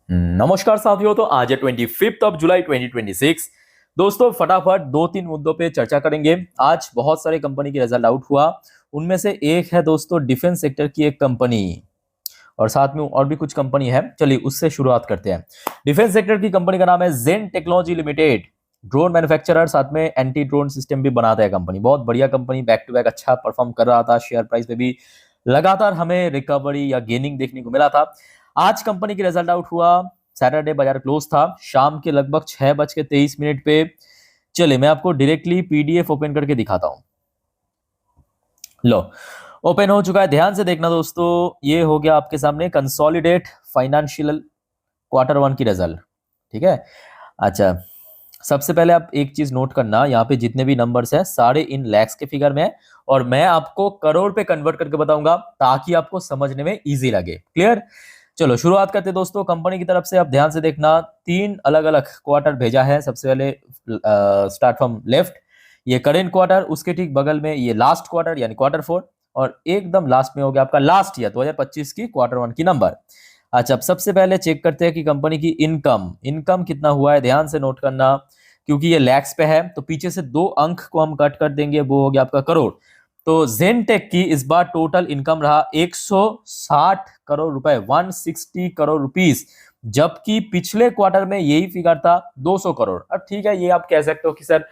नमस्कार साथियों। तो आज है 25 जुलाई 2026। दोस्तों फटाफट दो तीन मुद्दों पे चर्चा करेंगे। आज बहुत सारे कंपनी की रिजल्ट आउट हुआ, उनमें से एक है दोस्तों डिफेंस सेक्टर की एक कंपनी, और साथ में और भी कुछ कंपनी है। चलिए उससे शुरुआत करते हैं। डिफेंस सेक्टर की कंपनी का नाम है जेन टेक्नोलॉजी लिमिटेड। ड्रोन मैन्युफैक्चरर, साथ में एंटी ड्रोन सिस्टम भी बनाता है कंपनी। बहुत बढ़िया कंपनी, बैक टू बैक अच्छा परफॉर्म कर रहा था। शेयर प्राइस पे भी लगातार हमें रिकवरी या गेनिंग देखने को मिला था। आज कंपनी की रिजल्ट आउट हुआ, सैटरडे बाजार क्लोज था शाम के लगभग 6:23 पे। चलिए मैं आपको डायरेक्टली पीडीएफ ओपन करके दिखाता हूं। लो, ओपन हो चुका है, ध्यान से देखना दोस्तों। ये हो गया आपके सामने कंसोलिडेट फाइनेंशियल Q1 की रिजल्ट। ठीक है। अच्छा, सबसे पहले आप एक चीज नोट करना, यहाँ पे जितने भी नंबर्स हैं सारे इन लैक्स के फिगर में है, और मैं आपको करोड़ पे कन्वर्ट करके बताऊंगा ताकि आपको समझने में इजी लगे। क्लियर। चलो शुरुआत करते हैं दोस्तों। कंपनी की तरफ से आप ध्यान से देखना, तीन अलग अलग क्वार्टर भेजा है। सबसे पहले स्टार्ट फ्रॉम लेफ्ट, ये करेंट क्वार्टर, उसके ठीक बगल में ये लास्ट क्वार्टर यानी Q4, और एकदम लास्ट में हो गया आपका लास्ट ईयर 2025 की Q1 की नंबर। अच्छा, अब सबसे पहले चेक करते हैं कि कंपनी की इनकम कितना हुआ है। ध्यान से नोट करना, क्योंकि ये लैक्स पे है तो पीछे से 2 अंक को हम कट कर देंगे, वो हो गया आपका करोड़। तो जेनटेक की इस बार टोटल इनकम रहा 160 करोड़ रुपए, 160 करोड़ रुपीस, जबकि पिछले क्वार्टर में यही फिगर था 200 करोड़। अब ठीक है, ये आप कह सकते हो कि सर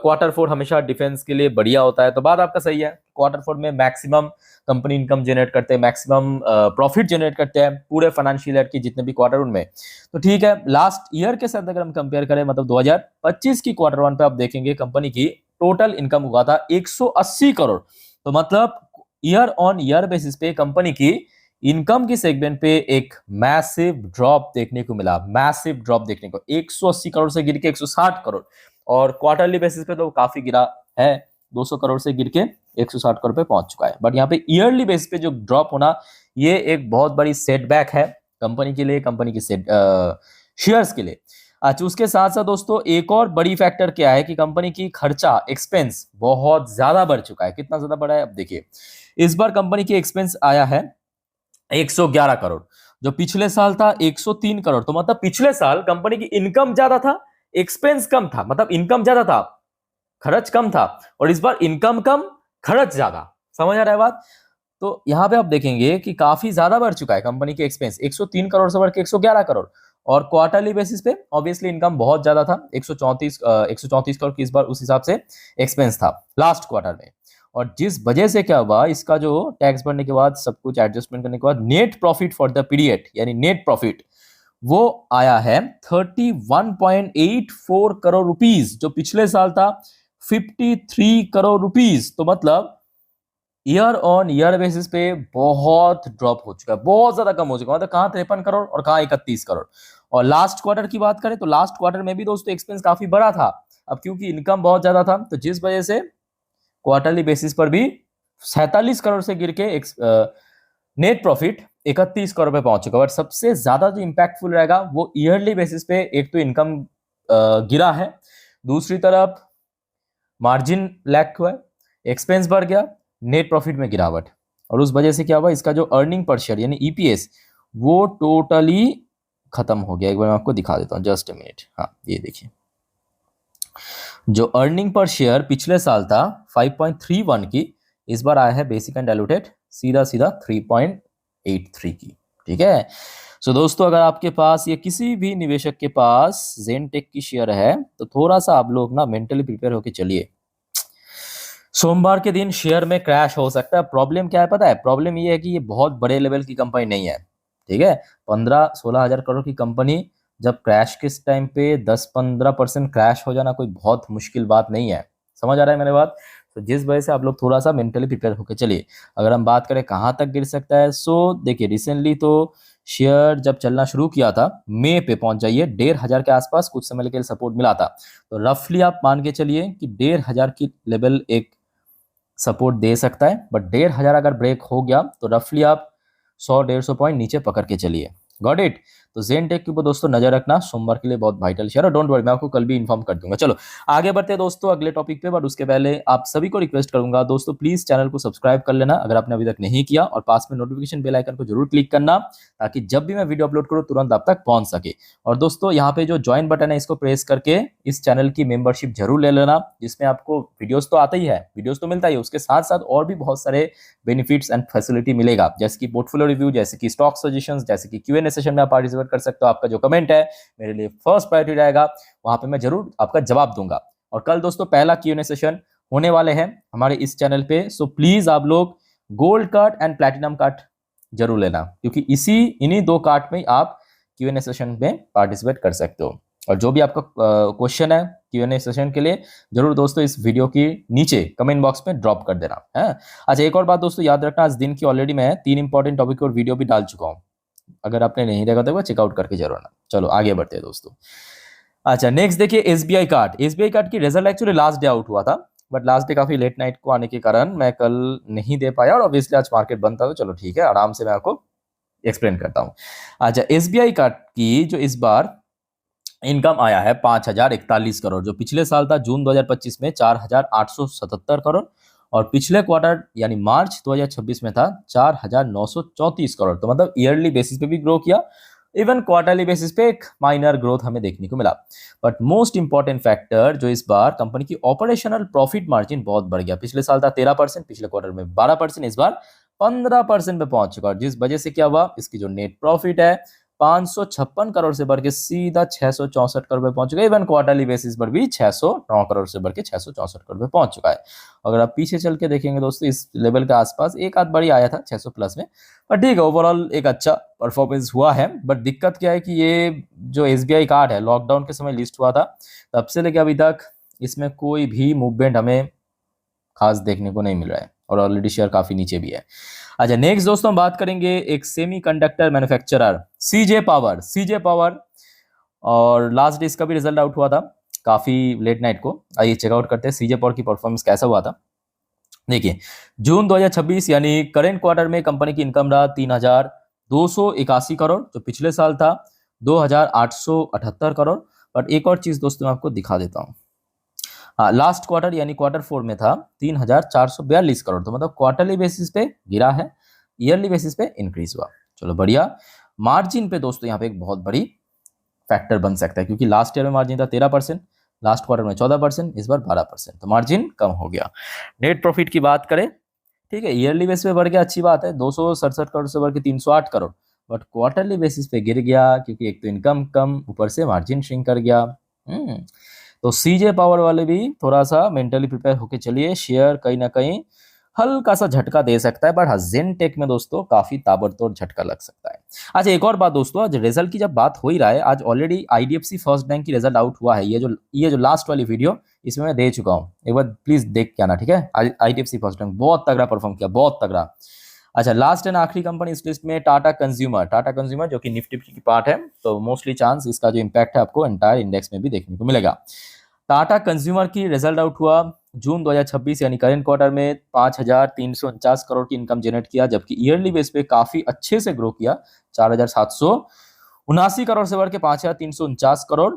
Q4 हमेशा डिफेंस के लिए बढ़िया होता है, तो बात आपका सही है। Q4 में मैक्सिमम कंपनी इनकम जनरेट करते हैं, मैक्सिमम प्रॉफिट जनरेट करते हैं पूरे फाइनेंशियल ईयर की जितने भी क्वार्टर उनमें। तो ठीक है, लास्ट ईयर के साथ अगर हम कंपेयर करें, मतलब 2025 की Q1 पे आप देखेंगे कंपनी की टोटल इनकम हुआ था 180 करोड़। तो मतलब ईयर ऑन ईयर बेसिस पे कंपनी की इनकम की सेगमेंट पे एक मैसिव ड्रॉप देखने को मिला। मैसिव ड्रॉप देखने को, 180 करोड़ से गिर के 160 करोड़, और क्वार्टरली बेसिस पे तो काफी गिरा है, 200 करोड़ से गिर के 160 करोड़ पे पहुंच चुका है। बट यहाँ पे ईयरली बेसिस पे जो ड्रॉप होना, ये एक बहुत बड़ी सेटबैक है कंपनी के लिए, कंपनी की शेयर्स के लिए। अच्छा, उसके साथ साथ दोस्तों एक और बड़ी फैक्टर क्या है कि कंपनी की खर्चा एक्सपेंस बहुत ज्यादा बढ़ चुका है। कितना ज्यादा बढ़ा है, अब देखिए। इस बार कंपनी की एक्सपेंस आया है 111 करोड़, जो पिछले साल था 103 करोड़। तो मतलब पिछले साल कंपनी की इनकम ज्यादा था, एक्सपेंस कम था, मतलब इनकम ज्यादा था, खर्च कम था, और इस बार इनकम कम, खर्च ज्यादा। समझ आ रहा है बात। तो यहां पे आप देखेंगे कि काफी ज्यादा बढ़ चुका है कंपनी के एक्सपेंस, 103 करोड़ से बढ़ के 111 करोड़। और क्वार्टरली बेसिस पे ऑब्वियसली इनकम बहुत ज्यादा था, 134 करोड़ की इस बार उस हिसाब से एक्सपेंस था लास्ट क्वार्टर में। और जिस वजह से क्या हुआ, इसका जो टैक्स भरने के बाद, सब कुछ एडजस्टमेंट करने के बाद, net profit for the period यानी नेट प्रॉफिट वो आया है 31.84 करोड़ रुपीस, जो पिछले साल था 53 करोड़ रुपीस। तो मतलब ईयर ऑन ईयर बेसिस पे बहुत ड्रॉप हो चुका है, बहुत ज्यादा कम हो चुका है। मतलब कहाँ 53 करोड़ और कहाँ 31 करोड़। और लास्ट क्वार्टर की बात करें तो लास्ट क्वार्टर में भी दोस्तों एक्सपेंस काफी बड़ा था। अब क्योंकि इनकम बहुत ज्यादा था, तो जिस वजह से क्वार्टरली बेसिस पर भी 47 करोड़ से गिर के नेट प्रॉफिट 31 करोड़ पे पहुंच चुका है। बट सबसे ज्यादा जो इंपैक्टफुल रहेगा वो ईयरली बेसिस पे, एक तो इनकम गिरा है, दूसरी तरफ मार्जिन लैक हुआ है, एक्सपेंस बढ़ गया, नेट प्रॉफिट में गिरावट, और उस वजह से क्या हुआ, इसका जो अर्निंग पर शेयर यानी ईपीएस वो टोटली खत्म हो गया। एक बार मैं आपको दिखा देता हूँ, जस्ट अ मिनट। हाँ, ये देखिए, जो अर्निंग पर शेयर पिछले साल था 5.31 की, इस बार आया है बेसिक एंड डाइल्यूटेड सीधा सीधा 3.83 की। ठीक है। सो दोस्तों, अगर आपके पास या किसी भी निवेशक के पास जेनटेक की शेयर है तो थोड़ा सा आप लोग ना मेंटली प्रिपेयर होके चलिए। सोमवार के दिन शेयर में क्रैश हो सकता है। प्रॉब्लम क्या है पता है, प्रॉब्लम ये है कि ये बहुत बड़े लेवल की कंपनी नहीं है। ठीक है, 15-16 हजार करोड़ की कंपनी जब क्रैश के टाइम पे 10-15% क्रैश हो जाना कोई बहुत मुश्किल बात नहीं है। समझ आ रहा है मेरे बात। तो जिस वजह से आप लोग थोड़ा सा मेंटली प्रिपेयर होकर चलिए। अगर हम बात करें कहाँ तक गिर सकता है, सो देखिए रिसेंटली तो शेयर जब चलना शुरू किया था मई पे पहुंच जाइए 1,500 के आसपास, कुछ समय के लिए सपोर्ट मिला था। तो रफली आप मान के चलिए कि 1,500 की लेवल एक सपोर्ट दे सकता है। बट 1,500 अगर ब्रेक हो गया तो रफली आप 100-150 पॉइंट नीचे पकड़ के चलिए। Got it. तो ज़ेनटेक के ऊपर दोस्तों नजर रखना, सोमवार के लिए बहुत वाइटल शेयर है। डोंट वरी, मैं आपको कल भी इन्फॉर्म कर दूंगा। चलो आगे बढ़ते हैं दोस्तों अगले टॉपिक पे, बट उसके पहले आप सभी को रिक्वेस्ट करूंगा दोस्तों, प्लीज चैनल को सब्सक्राइब कर लेना अगर आपने अभी तक नहीं किया, और पास में नोटिफिकेशन बेल आइकन को जरूर क्लिक करना, ताकि जब भी मैं वीडियो अपलोड करूँ तुरंत आप तक पहुंच सके। और दोस्तों यहाँ पे जो ज्वाइन बटन है इसको प्रेस करके इस चैनल की मेंबरशिप जरूर ले लेना, जिसमें आपको वीडियोस तो आता ही है, वीडियोस तो मिलता ही है, उसके साथ साथ और भी बहुत सारे बेनिफिट्स एंड फैसिलिटी मिलेगा, जैसे कि पोर्टफोलियो रिव्यू, जैसे कि स्टॉक सजेशंस, जैसे कि Q&A सेशन में आप पार्टिसिपेट कर सकते हो। आपका जो कमेंट है मेरे लिए फर्स्ट प्रायोरिटी रहेगा, वहां पे मैं जरूर आपका जवाब दूंगा। और कल दोस्तों पहला Q&A सेशन होने वाले हैं हमारे इस चैनल पे, सो प्लीज आप लोग gold card and platinum card जरूर लेना, क्योंकि इन्हीं दो कार्ड में आप Q&A सेशन में पार्टिसिपेट कर सकते हो। और जो भी आपका क्वेश्चन है Q&A सेशन के लिए, जरूर दोस्तों इस वीडियो की नीचे कमेंट बॉक्स में ड्रॉप कर देना है। अच्छा एक और बात दोस्तों याद रखना, आज दिन की ऑलरेडी मैं 3 इंपॉर्टेंट टॉपिक और वीडियो भी डाल चुका हूँ, अगर आपने नहीं देखा तो चेकआउट करके जरूर आना। चलो आगे बढ़ते हैं दोस्तों। अच्छा नेक्स्ट देखिए SBI कार्ड की result actually last day out हुआ था, बट लास्ट डे काफी लेट नाइट को आने के कारण मैं कल नहीं दे पाया, और ऑब्वियसली आज मार्केट बंद था, तो चलो ठीक है आराम से मैं आपको एक्सप्लेन करता हूँ। अच्छा SBI कार्ड की जो इस बार इनकम आया है 5041 करोड़, जो पिछले साल था जून 2025 में 4877 करोड़, और पिछले क्वार्टर यानी मार्च 2026 में था 4934 करोड़। तो मतलब ईयरली बेसिस पे भी ग्रो किया, इवन क्वार्टरली बेसिस पे एक माइनर ग्रोथ हमें देखने को मिला। बट मोस्ट इंपॉर्टेंट फैक्टर जो इस बार कंपनी की ऑपरेशनल प्रॉफिट मार्जिन बहुत बढ़ गया, पिछले साल था 13%, पिछले क्वार्टर में 12%, इस बार 15% पे पहुंच चुका, और जिस वजह से क्या हुआ, इसकी जो नेट प्रॉफिट है 556 करोड़ से बढ़ के सीधा 664 करोड़ पे पहुंच चुका है। इवन क्वार्टरली बेसिस पर भी 609 करोड़ से बढ़ के 664 करोड़ पे पहुंच चुका है। अगर आप पीछे चल के देखेंगे दोस्तों, इस लेवल के आसपास एक आध बड़ी आया था 600 प्लस में, पर ठीक है ओवरऑल एक अच्छा परफॉर्मेंस हुआ है। बट दिक्कत क्या है कि ये जो SBI कार्ड है लॉकडाउन के समय लिस्ट हुआ था, तब से लेकर अभी तक इसमें कोई भी मूवमेंट हमें खास देखने को नहीं मिल रहा है, और ऑलरेडी शेयर काफी नीचे भी है। अच्छा नेक्स्ट दोस्तों हम बात करेंगे एक सेमीकंडक्टर मैन्युफैक्चरर CJ पावर, और लास्ट डे इसका भी रिजल्ट आउट हुआ था काफी लेट नाइट को। आइए चेकआउट करते हैं CJ पावर की परफॉर्मेंस कैसा हुआ था। देखिए जून 2026 यानी करेंट क्वार्टर में कंपनी की इनकम रहा 3281 करोड़, जो पिछले साल था 2878 करोड़। बट एक और चीज दोस्तों मैं आपको दिखा देता हूँ, हाँ लास्ट क्वार्टर यानी Q4 में था 3442 करोड़, तो मतलब क्वार्टरली बेसिस पे गिरा है, ईयरली बेसिस पे इंक्रीज हुआ। चलो बढ़िया। मार्जिन पे दोस्तों यहाँ पे एक बहुत बड़ी फैक्टर बन सकता है, क्योंकि लास्ट ईयर में मार्जिन था 13%, लास्ट क्वार्टर में 14%, इस बार 12%, तो मार्जिन कम हो गया। नेट प्रॉफिट की बात करें, ठीक है ईयरली बेसिस पे बढ़ गया, अच्छी बात है, 267 करोड़ से बढ़ के 308 करोड़, बट क्वार्टरली बेसिस पे गिर गया, क्योंकि एक तो इनकम कम, ऊपर से मार्जिन श्रिंक कर गया। तो CJ पावर वाले भी थोड़ा सा मेंटली प्रिपेयर होके चलिए, शेयर कहीं ना कहीं हल्का सा झटका दे सकता है, बट ज़ेनटेक में दोस्तों काफी ताबड़तोड़ झटका लग सकता है। अच्छा एक और बात दोस्तों, आज रिजल्ट की जब बात हो ही रहा है, आज ऑलरेडी IDFC फर्स्ट बैंक की रिजल्ट आउट हुआ है, ये जो लास्ट वाली वीडियो इसमें मैं दे चुका हूँ, एक बार प्लीज देख के आना, ठीक है। IDFC फर्स्ट बैंक बहुत तगड़ा परफॉर्म किया, बहुत तगड़ा। अच्छा लास्ट एंड आखिरी कंपनी इस लिस्ट में टाटा कंज्यूमर जो कि निफ्टी की पार्ट है, तो मोस्टली चांस इसका जो इम्पैक्ट है आपको एंटायर इंडेक्स में भी देखने को मिलेगा। टाटा कंज्यूमर की रिजल्ट आउट हुआ जून 2026 यानी करेंट क्वार्टर में 5349 करोड़ की इनकम जनरेट किया, जबकि ईयरली बेस पे काफी अच्छे से ग्रो किया, 4779 करोड़ से बढ़ के 5349 करोड़,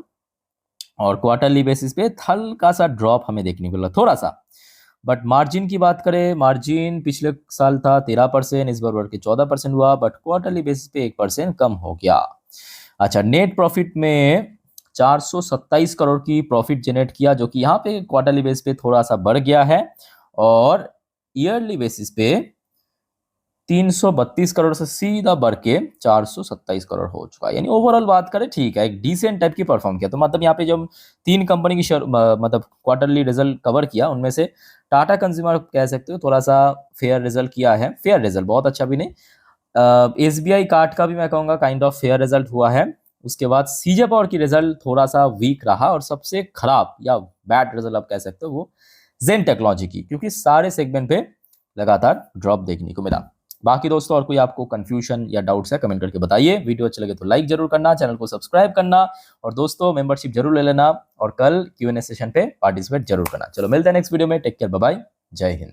और क्वार्टरली बेसिस पे हल्का सा ड्रॉप हमें देखने को मिला थोड़ा सा। बट मार्जिन की बात करें, मार्जिन पिछले साल था 13%, इस बार बढ़ के 14% हुआ, बट क्वार्टरली बेसिस पे 1% कम हो गया। अच्छा नेट प्रॉफिट में 427 करोड़ की प्रॉफिट जनरेट किया, जो कि यहाँ पे क्वार्टरली बेसिस पे थोड़ा सा बढ़ गया है, और ईयरली बेसिस पे 332 करोड़ से सीधा बढ़ के 427 करोड़ हो चुका है। यानी ओवरऑल बात करें ठीक है, एक डिसेंट टाइप की परफॉर्म किया। तो मतलब यहाँ पे जो 3 कंपनी की मतलब क्वार्टरली रिजल्ट कवर किया, उनमें से टाटा कंज्यूमर कह सकते हो थोड़ा सा फेयर रिजल्ट किया है, फेयर रिजल्ट बहुत अच्छा भी नहीं। SBI कार्ड का भी मैं कहूँगा काइंड ऑफ फेयर रिजल्ट हुआ है। उसके बाद CJ पावर की रिजल्ट थोड़ा सा वीक रहा, और सबसे खराब या बैड रिजल्ट आप कह सकते हो वो ज़ेन टेक्नोलॉजी की, क्योंकि सारे सेगमेंट पे लगातार ड्रॉप देखने को मिला। बाकी दोस्तों और कोई आपको कंफ्यूजन या डाउट्स है कमेंट करके बताइए। वीडियो अच्छे लगे तो लाइक जरूर करना, चैनल को सब्सक्राइब करना, और दोस्तों मेंबरशिप जरूर ले लेना, और कल Q&A सेशन पे पार्टिसिपेट जरूर करना। चलो मिलते हैं नेक्स्ट वीडियो में, टेक केयर, बाय बाय, जय हिंद।